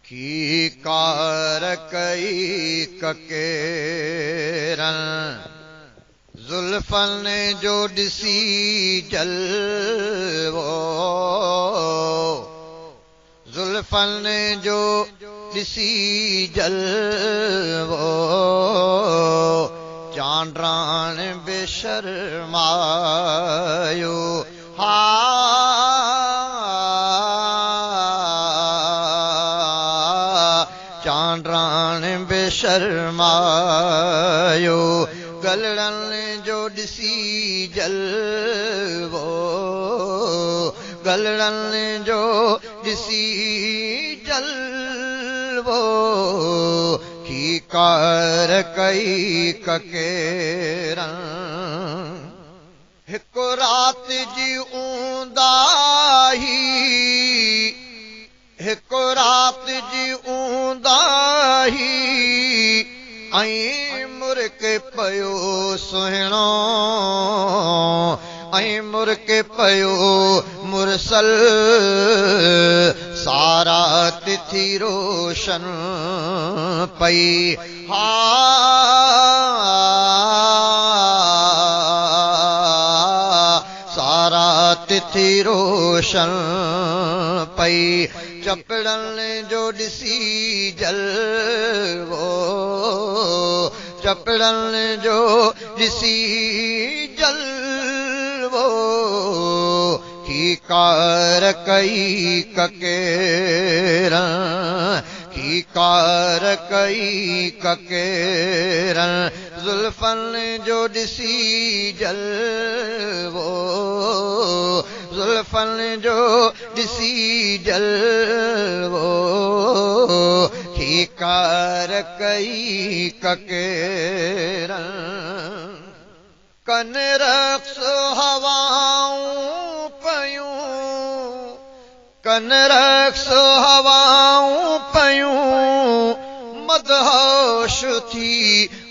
की कार कई ककेरन जुल्फन जो ॾिसी जलवो जुल्फन जो ॾिसी जलवो चांड्रान बेशर्मायो हा चांड्रान बेशर्मायो गलड़न जो ॾिसी जलवो गलड़न जो ॾिसी जलवो की कार कई ककेरन हिकु रात जी ऊंदाही हिकु रात जी ऊंदाही ऐं मुर्क पयो सुहिणो ऐं मुर्क पयो मुरसल सारा तिथि रोशन पई हा सारा तिथि रोशन पई चपड़न जो ॾिसी जलवो चपड़न जो ॾिसी जलवो की कार कई ककेरन की कार कई ककेरन जुल्फन जो ॾिसी जलवो जुल्फन जो ॾिसी जलवो की कार कई ककेरन कन रक्स हवाऊं पयूं कन रक्स हवाऊं पयूं मदहोश थी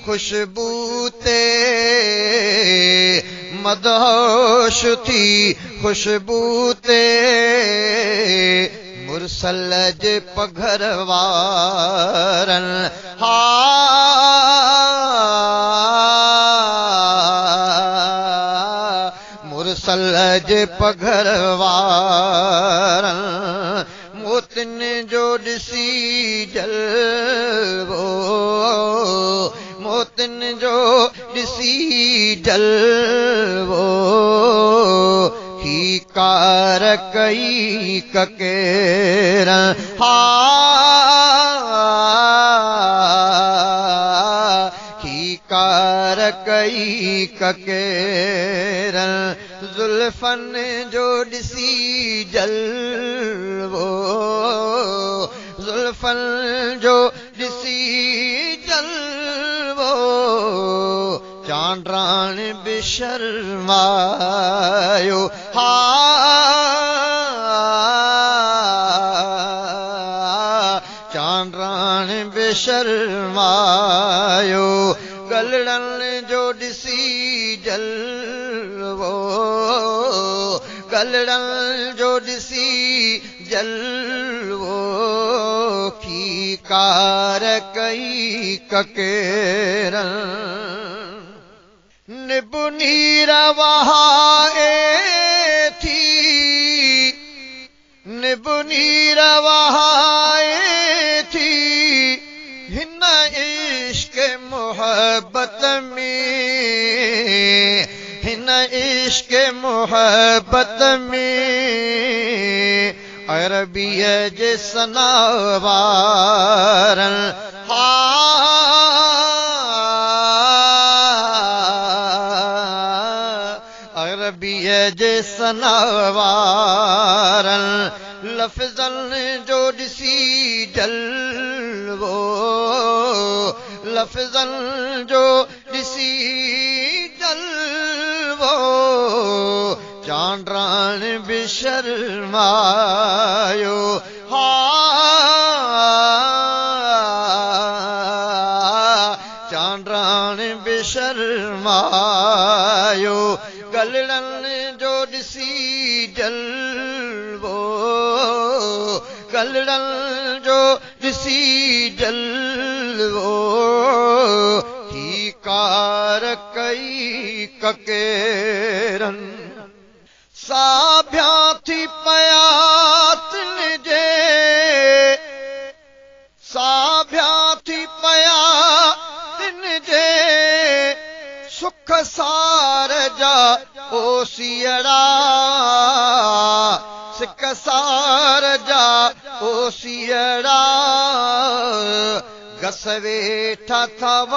खुशबू ते मदहोश थी खुशबू ते मुरसल जे पघर वारन हा मुरसल जे पघर वारन मोतिन जो ॾिसी जलवो मोतिन जो ॾिसी जलवो की कार कई ककेरन हा की कार कई ककेरन जुल्फन जो ॾिसी जलवो जुल्फन जो ॾिसी जलवो चांड्रान बेशर्मायो हा चांड्रान बेशर्मायो गलड़न जो ॾिसी जलवो गलड़न जो ॾिसी जलवो की कार कई ककेरन निबुनी रवाए थी निबुनी रवाए थी हिन इश्क मोहब्बत में हिन इश्क मोहब्बत में अरबीअ जे सनावारन हा अरबीअ जे सनावारन लफ़्ज़न जो ॾिसी जलवो लफ़्ज़न जो ॾिसी जलवो चांड्रान बेशर्मायो हा चांड्रान बेशर्मायो गलड़न जो ॾिसी जलवो गलड़न जो ॾिसी जलवो ही कार कई ककेरनि साभिया थी पया तिन जे साभिया थी पया तिन जे सुख सार जा ओसियड़ा सिक सार जा ओसियड़ा गस वेठा थव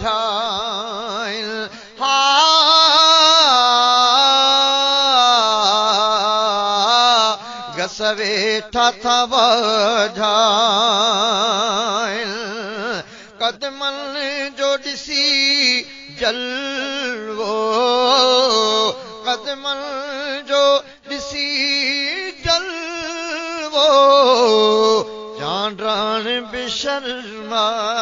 झाइन गस वेठा थव झाइन कदमनि जो ॾिसी जलवो कदमनि जो ॾिसी जलवो चांड्राण बि शर्मायो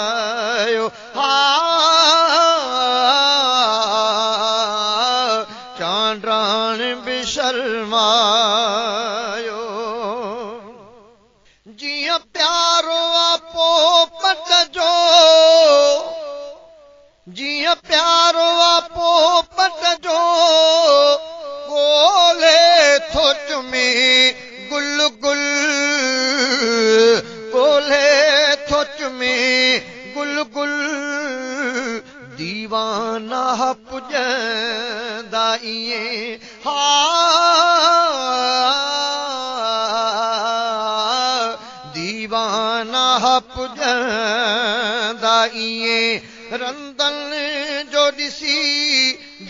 चांड्राण बि शर्मायो जीअं प्यारो आ पोपट जो जीअं प्यारो आ पोपट जो ॻोल्हे थो चुमी गुल गुल ॻोल्हे थो चुमी गुल गुल दीवाना पुॼंदा ईअं दीवाना पुॼंदा ईअं रंदनि जो ॾिसी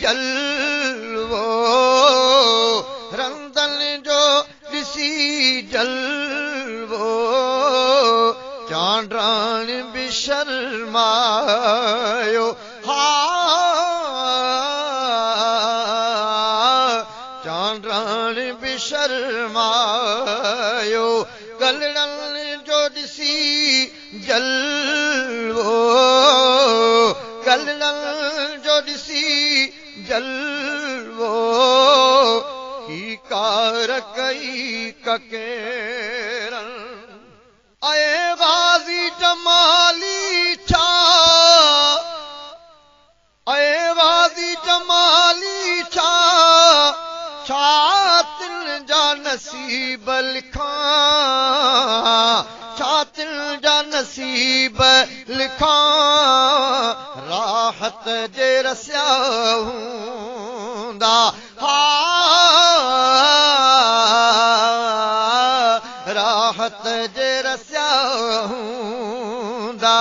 जलवो रंदनि जो ॾिसी जलवो चांड्राण बि शर्मायो चांड्राण बि शर्मायो गलड़नि जो ॾिसी जलवो गलड़नि जो ॾिसी जलवो ही कार कई ककेरनि अए गाज़ी जमाली छा अए गाज़ी जमाली छा तिल जा नसीब लिखां तिल जा नसीब लिखां राहत जे रसिया हूंदा राहत जे रसिया हूंदा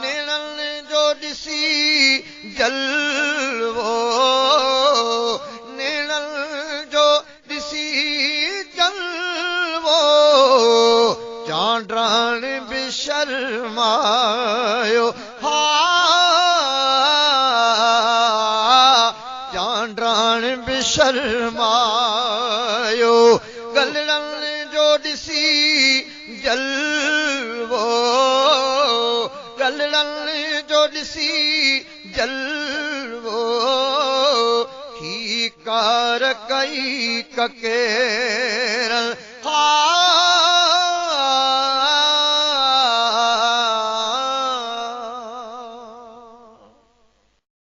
नेणनि जो ॾिसी जलवो नेणनि जो ॾिसी जलवो चांड्राण बि शर्मायो चांड्राण बि शर्मायो गलड़नि जो ॾिसी जलवो गलड़नि जो ॾिसी जलवो ही कार कई ककेरनि